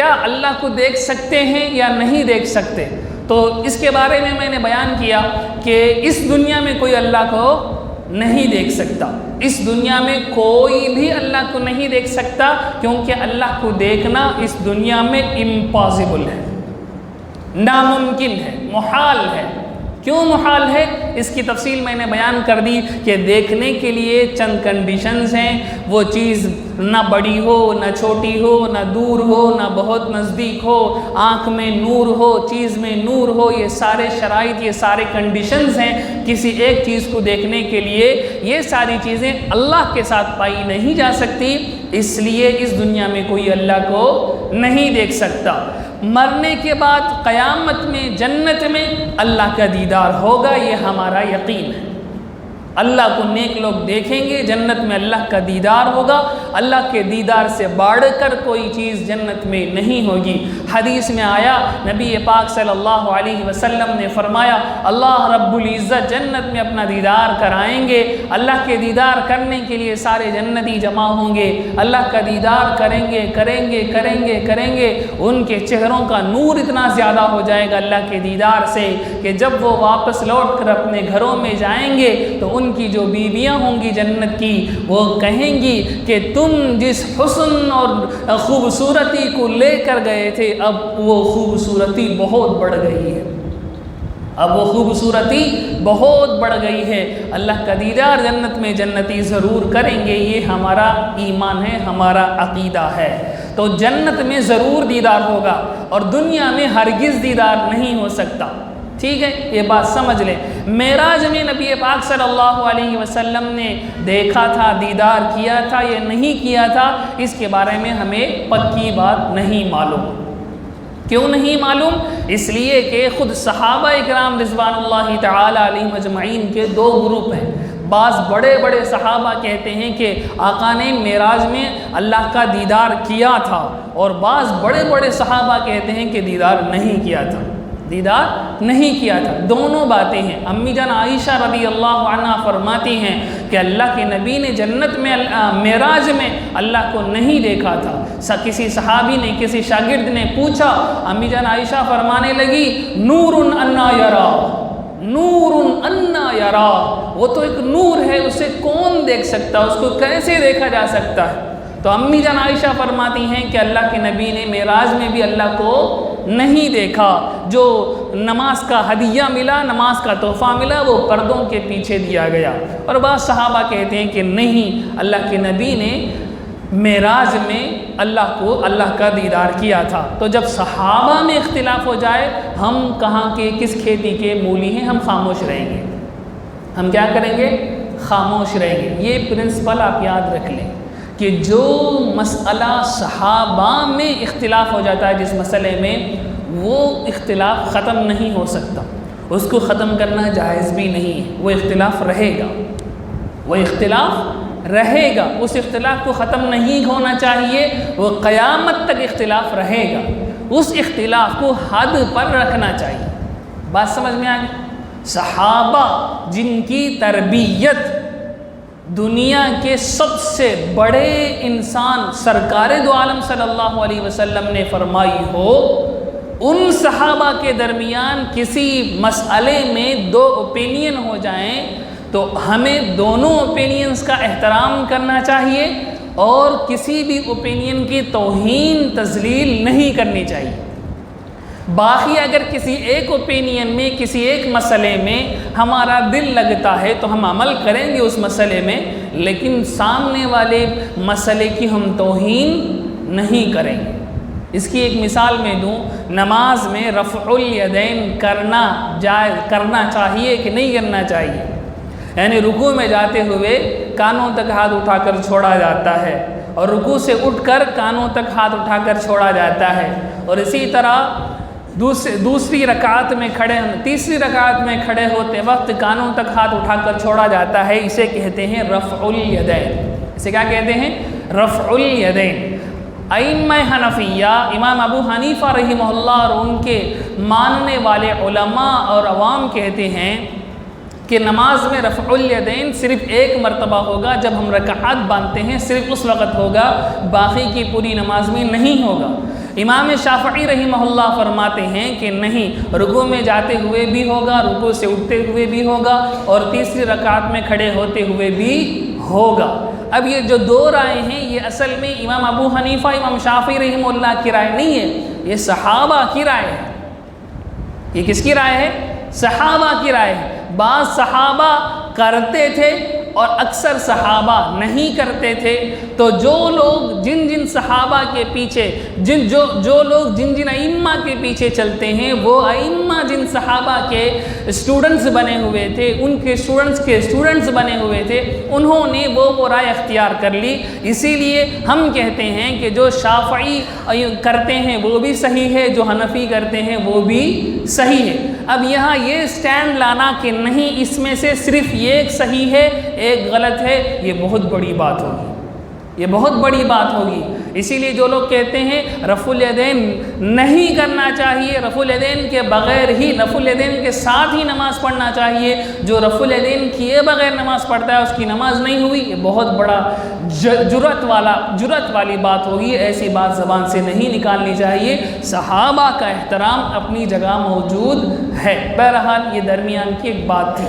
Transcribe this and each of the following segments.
کیا اللہ کو دیکھ سکتے ہیں یا نہیں دیکھ سکتے؟ تو اس کے بارے میں نے بیان کیا کہ اس دنیا میں کوئی اللہ کو نہیں دیکھ سکتا، اس دنیا میں کوئی بھی اللہ کو نہیں دیکھ سکتا، کیونکہ اللہ کو دیکھنا اس دنیا میں امپاسبل ہے، ناممکن ہے، محال ہے۔ کیوں محال ہے؟ اس کی تفصیل میں نے بیان کر دی کہ دیکھنے کے لیے چند کنڈیشنز ہیں، وہ چیز نہ بڑی ہو، نہ چھوٹی ہو، نہ دور ہو، نہ بہت نزدیک ہو، آنکھ میں نور ہو، چیز میں نور ہو، یہ سارے شرائط، یہ سارے کنڈیشنز ہیں کسی ایک چیز کو دیکھنے کے لیے۔ یہ ساری چیزیں اللہ کے ساتھ پائی نہیں جا سکتی، اس لیے اس دنیا میں کوئی اللہ کو نہیں دیکھ سکتا۔ مرنے کے بعد قیامت میں، جنت میں اللہ کا دیدار ہوگا، یہ ہمارا یقین ہے۔ اللہ کو نیک لوگ دیکھیں گے، جنت میں اللہ کا دیدار ہوگا۔ اللہ کے دیدار سے بڑھ کر کوئی چیز جنت میں نہیں ہوگی۔ حدیث میں آیا، نبی پاک صلی اللہ علیہ وسلم نے فرمایا، اللہ رب العزت جنت میں اپنا دیدار کرائیں گے۔ اللہ کے دیدار کرنے کے لیے سارے جنتی جمع ہوں گے، اللہ کا دیدار کریں گے کریں گے کریں گے کریں گے، ان کے چہروں کا نور اتنا زیادہ ہو جائے گا اللہ کے دیدار سے کہ جب وہ واپس لوٹ کر اپنے گھروں میں جائیں گے تو ان کی جو بیویاں ہوں گی جنت کی، وہ کہیں گی کہ تم جس حسن اور خوبصورتی کو لے کر گئے تھے، اب وہ خوبصورتی بہت بڑھ گئی ہے، اب وہ خوبصورتی بہت بڑھ گئی ہے۔ اللہ کا دیدار جنت میں جنتی ضرور کریں گے، یہ ہمارا ایمان ہے، ہمارا عقیدہ ہے۔ تو جنت میں ضرور دیدار ہوگا اور دنیا میں ہرگز دیدار نہیں ہو سکتا، ٹھیک ہے؟ یہ بات سمجھ لیں۔ معراج میں نبی پاک صلی اللہ علیہ وسلم نے دیکھا تھا، دیدار کیا تھا یا نہیں کیا تھا، اس کے بارے میں ہمیں پکی بات نہیں معلوم۔ کیوں نہیں معلوم؟ اس لیے کہ خود صحابہ اکرام رضوان اللہ تعالی علیہم اجمعین کے دو گروپ ہیں۔ بعض بڑے بڑے صحابہ کہتے ہیں کہ آقا نے معراج میں اللہ کا دیدار کیا تھا، اور بعض بڑے بڑے صحابہ کہتے ہیں کہ دیدار نہیں کیا تھا، دیدار نہیں کیا تھا۔ دونوں باتیں ہیں۔ امی جان عائشہ رضی اللہ عنہا فرماتی ہیں کہ اللہ کے نبی نے جنت میں معراج میں اللہ کو نہیں دیکھا تھا۔ کسی صحابی نے، کسی شاگرد نے پوچھا، امی جان عائشہ فرمانے لگی، نور انا یرا، نور انا یرا، وہ تو ایک نور ہے، اسے کون دیکھ سکتا، اس کو کیسے دیکھا جا سکتا ہے؟ تو امی جان عائشہ فرماتی ہیں کہ اللہ کے نبی نے معراج میں بھی اللہ کو نہیں دیکھا۔ جو نماز کا ہدیہ ملا، نماز کا تحفہ ملا، وہ پردوں کے پیچھے دیا گیا۔ اور بعض صحابہ کہتے ہیں کہ نہیں، اللہ کے نبی نے معراج میں اللہ کا دیدار کیا تھا۔ تو جب صحابہ میں اختلاف ہو جائے، ہم کہاں کے، کس کھیتی کے مولی ہیں، ہم خاموش رہیں گے۔ ہم کیا کریں گے؟ خاموش رہیں گے۔ یہ پرنسپل آپ یاد رکھ لیں کہ جو مسئلہ صحابہ میں اختلاف ہو جاتا ہے جس مسئلے میں، وہ اختلاف ختم نہیں ہو سکتا، اس کو ختم کرنا جائز بھی نہیں ہے۔ وہ اختلاف رہے گا، وہ اختلاف رہے گا، اس اختلاف کو ختم نہیں ہونا چاہیے، وہ قیامت تک اختلاف رہے گا۔ اس اختلاف کو حد پر رکھنا چاہیے۔ بات سمجھ میں آ گئی؟ صحابہ جن کی تربیت دنیا کے سب سے بڑے انسان سرکار دو عالم صلی اللہ علیہ وسلم نے فرمائی ہو، ان صحابہ کے درمیان کسی مسئلے میں دو اوپینین ہو جائیں تو ہمیں دونوں اوپینینز کا احترام کرنا چاہیے اور کسی بھی اوپینین کی توہین تذلیل نہیں کرنی چاہیے۔ باقی اگر کسی ایک اوپینین میں، کسی ایک مسئلے میں ہمارا دل لگتا ہے تو ہم عمل کریں گے اس مسئلے میں، لیکن سامنے والے مسئلے کی ہم توہین نہیں کریں گے۔ اس کی ایک مثال میں دوں، نماز میں رفع الیدین کرنا چاہیے کہ نہیں کرنا چاہیے؟ یعنی رکوع میں جاتے ہوئے کانوں تک ہاتھ اٹھا کر چھوڑا جاتا ہے، اور رکوع سے اٹھ کر کانوں تک ہاتھ اٹھا کر چھوڑا جاتا ہے، اور اسی طرح دوسری رکعت میں تیسری رکعت میں کھڑے ہوتے وقت کانوں تک ہاتھ اٹھا کر چھوڑا جاتا ہے۔ اسے کہتے ہیں رفع الیدین۔ اسے کیا کہتے ہیں؟ رفع الیدین۔ ائمہ حنفیہ، امام ابو حنیفہ رحمہ اللہ اور ان کے ماننے والے علماء اور عوام کہتے ہیں کہ نماز میں رفع الیدین صرف ایک مرتبہ ہوگا، جب ہم رکعت باندھتے ہیں صرف اس وقت ہوگا، باقی کی پوری نماز میں نہیں ہوگا۔ امام شافعی رحمہ اللہ فرماتے ہیں کہ نہیں، رکوع میں جاتے ہوئے بھی ہوگا، رکوع سے اٹھتے ہوئے بھی ہوگا، اور تیسری رکعت میں کھڑے ہوتے ہوئے بھی ہوگا۔ اب یہ جو دو رائے ہیں یہ اصل میں امام ابو حنیفہ، امام شافعی رحمہ اللہ کی رائے نہیں ہے، یہ صحابہ کی رائے ہے۔ یہ کس کی رائے ہے؟ صحابہ کی رائے ہے۔ بعض صحابہ کرتے تھے اور اکثر صحابہ نہیں کرتے تھے۔ تو جو لوگ جن صحابہ کے پیچھے جو لوگ جن ائمہ کے پیچھے چلتے ہیں، وہ ائمہ جن صحابہ کے اسٹوڈنٹس بنے ہوئے تھے، ان کے اسٹوڈنٹس بنے ہوئے تھے، انہوں نے وہ رائے اختیار کر لی۔ اسی لیے ہم کہتے ہیں کہ جو شافعی کرتے ہیں وہ بھی صحیح ہے، جو حنفی کرتے ہیں وہ بھی صحیح ہے۔ اب یہاں یہ سٹینڈ لانا کہ نہیں اس میں سے صرف ایک صحیح ہے ایک غلط ہے، یہ بہت بڑی بات ہوگی، یہ بہت بڑی بات ہوگی۔ اسی لیے جو لوگ کہتے ہیں رفع الیدین نہیں کرنا چاہیے، رفع الیدین کے بغیر ہی، رفع الیدین کے ساتھ ہی نماز پڑھنا چاہیے، جو رفع الیدین کیے بغیر نماز پڑھتا ہے اس کی نماز نہیں ہوئی، یہ بہت بڑا جرأت والی بات ہوگی۔ ایسی بات زبان سے نہیں نکالنی چاہیے۔ صحابہ کا احترام اپنی جگہ موجود ہے۔ بہرحال یہ درمیان کی ایک بات تھی۔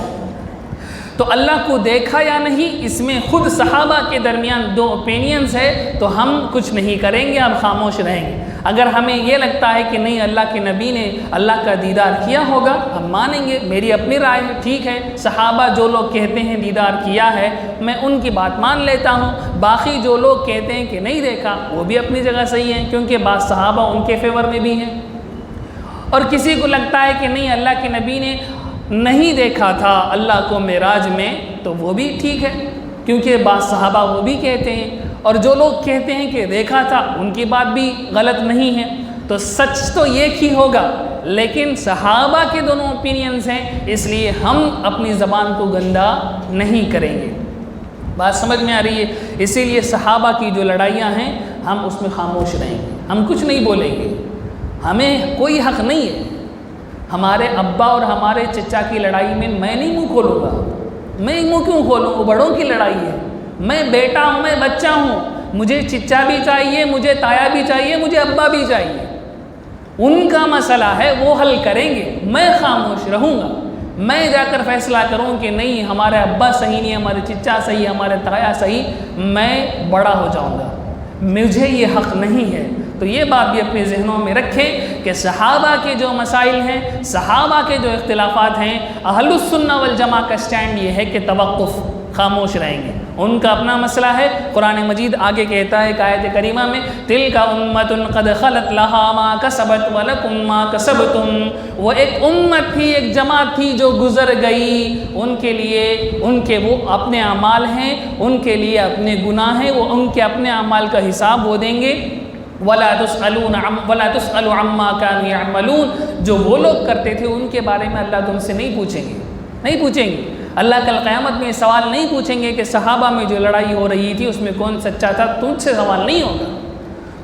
تو اللہ کو دیکھا یا نہیں، اس میں خود صحابہ کے درمیان دو اوپینینز ہے، تو ہم کچھ نہیں کریں گے، اب خاموش رہیں گے۔ اگر ہمیں یہ لگتا ہے کہ نہیں اللہ کے نبی نے اللہ کا دیدار کیا ہوگا، ہم مانیں گے، میری اپنی رائے ہے، ٹھیک ہے، صحابہ جو لوگ کہتے ہیں دیدار کیا ہے میں ان کی بات مان لیتا ہوں۔ باقی جو لوگ کہتے ہیں کہ نہیں دیکھا وہ بھی اپنی جگہ صحیح ہیں، کیونکہ بعض صحابہ ان کے فیور میں بھی ہیں۔ اور کسی کو لگتا ہے کہ نہیں اللہ کے نبی نے نہیں دیکھا تھا اللہ کو معراج میں، تو وہ بھی ٹھیک ہے، کیونکہ بعض صحابہ وہ بھی کہتے ہیں۔ اور جو لوگ کہتے ہیں کہ دیکھا تھا ان کی بات بھی غلط نہیں ہے۔ تو سچ تو ایک ہی ہوگا، لیکن صحابہ کے دونوں اوپینینز ہیں، اس لیے ہم اپنی زبان کو گندا نہیں کریں گے۔ بات سمجھ میں آ رہی ہے؟ اسی لیے صحابہ کی جو لڑائیاں ہیں ہم اس میں خاموش رہیں گے، ہم کچھ نہیں بولیں گے، ہمیں کوئی حق نہیں ہے۔ ہمارے ابا اور ہمارے چچا کی لڑائی میں میں نہیں منہ کھولوں گا، میں منہ کیوں کھولوں؟ وہ بڑوں کی لڑائی ہے، میں بیٹا ہوں، میں بچہ ہوں، مجھے چچا بھی چاہیے، مجھے تایا بھی چاہیے، مجھے ابا بھی چاہیے۔ ان کا مسئلہ ہے، وہ حل کریں گے، میں خاموش رہوں گا۔ میں جا کر فیصلہ کروں کہ نہیں ہمارے ابا صحیح نہیں، ہمارے چچا صحیح، ہمارے تایا صحیح، میں بڑا ہو جاؤں گا، مجھے یہ حق نہیں ہے۔ تو یہ بات بھی اپنے ذہنوں میں رکھیں کہ صحابہ کے جو مسائل ہیں، صحابہ کے جو اختلافات ہیں، اہل السنہ والجماع کا سٹینڈ یہ ہے کہ توقف، خاموش رہیں گے۔ ان کا اپنا مسئلہ ہے۔ قرآن مجید آگے کہتا ہے کہ آیت کریمہ میں تِلْکَ أُمَّةٌ قَدْ خَلَتْ لَهَا مَا كَسَبَتْ وَلَكُمْ مَا كَسَبْتُمْ، وہ ایک امت تھی، ایک جماعت تھی جو گزر گئی، ان کے لیے ان کے وہ اپنے اعمال ہیں، ان کے لیے اپنے گناہ ہیں، وہ ان کے اپنے اعمال کا حساب وہ دیں گے۔ وَلَا تُسْأَلُ عَمَّا كَانُوا يَعْمَلُونَ، جو وہ لوگ کرتے تھے ان کے بارے میں اللہ تم سے نہیں پوچھیں گے، نہیں پوچھیں گے۔ اللہ کل قیامت میں سوال نہیں پوچھیں گے کہ صحابہ میں جو لڑائی ہو رہی تھی اس میں کون سچا تھا، تجھ سے سوال نہیں ہوگا،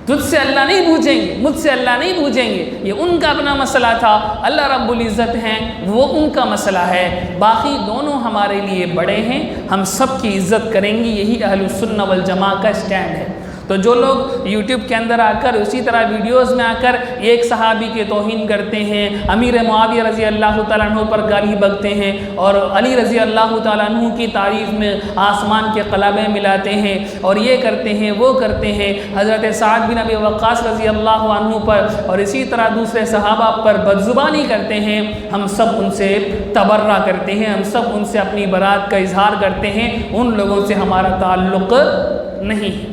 تجھ سے اللہ نہیں پوچھیں گے، مجھ سے اللہ نہیں پوچھیں گے، یہ ان کا اپنا مسئلہ تھا، اللہ رب العزت ہیں وہ ان کا مسئلہ ہے، باقی دونوں ہمارے لیے بڑے ہیں، ہم سب کی عزت کریں گے، یہی اہل السنہ والجماع کا سٹینڈ ہے۔ تو جو لوگ یوٹیوب کے اندر آ کر اسی طرح ویڈیوز میں آ کر ایک صحابی کے توہین کرتے ہیں، امیر معاویہ رضی اللہ تعالیٰ عنہ پر گالی بکتے ہیں، اور علی رضی اللہ تعالیٰ عنہ کی تعریف میں آسمان کے قلبے ملاتے ہیں، اور یہ کرتے ہیں وہ کرتے ہیں، حضرت سعد بن ابی وقاص رضی اللہ عنہ پر اور اسی طرح دوسرے صحابہ پر بدزبانی کرتے ہیں، ہم سب ان سے تبرہ کرتے ہیں، ہم سب ان سے اپنی برات کا اظہار کرتے ہیں، ان لوگوں سے ہمارا تعلق نہیں ہے۔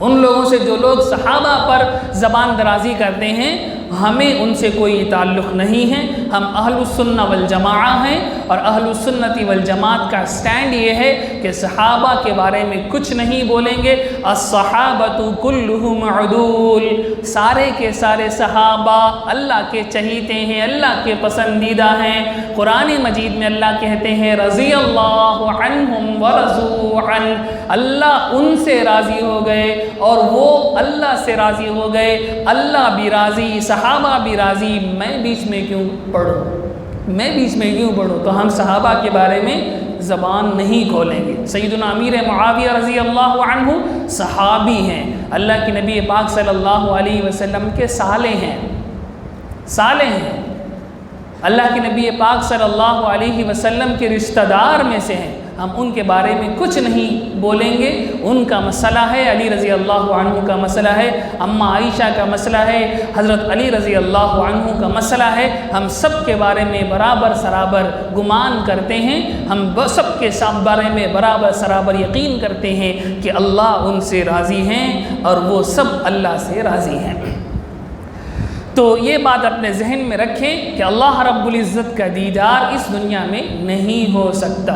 ان لوگوں سے جو لوگ صحابہ پر زبان درازی کرتے ہیں ہمیں ان سے کوئی تعلق نہیں ہے، ہم اہل السنہ والجماع ہیں، اور اہل السنت والجماعت کا سٹینڈ یہ ہے کہ صحابہ کے بارے میں کچھ نہیں بولیں گے۔ الصحابۃ کلہم عدول، سارے کے سارے صحابہ اللہ کے چہیتے ہیں، اللہ کے پسندیدہ ہیں۔ قرآن مجید میں اللہ کہتے ہیں رضی اللہ عنہم ورضوا عنہ، اللہ ان سے راضی ہو گئے اور وہ اللہ سے راضی ہو گئے، اللہ بھی راضی، صحابہ بھی راضی، میں بیچ میں کیوں پڑھوں؟ میں بیچ میں یوں پڑھوں تو ہم صحابہ کے بارے میں زبان نہیں کھولیں گے۔ سیدنا امیر معاویہ رضی اللہ عنہ صحابی ہیں، اللہ کے نبی پاک صلی اللہ علیہ وسلم کے سالے ہیں، اللہ کے نبی پاک صلی اللہ علیہ وسلم کے رشتہ دار میں سے ہیں، ہم ان کے بارے میں کچھ نہیں بولیں گے۔ ان کا مسئلہ ہے، علی رضی اللہ عنہ کا مسئلہ ہے، اماں عائشہ کا مسئلہ ہے، حضرت علی رضی اللہ عنہ کا مسئلہ ہے، ہم سب کے بارے میں برابر سرابر گمان کرتے ہیں، ہم سب کے بارے میں برابر سرابر یقین کرتے ہیں کہ اللہ ان سے راضی ہیں اور وہ سب اللہ سے راضی ہیں۔ تو یہ بات اپنے ذہن میں رکھیں کہ اللہ رب العزت کا دیدار اس دنیا میں نہیں ہو سکتا۔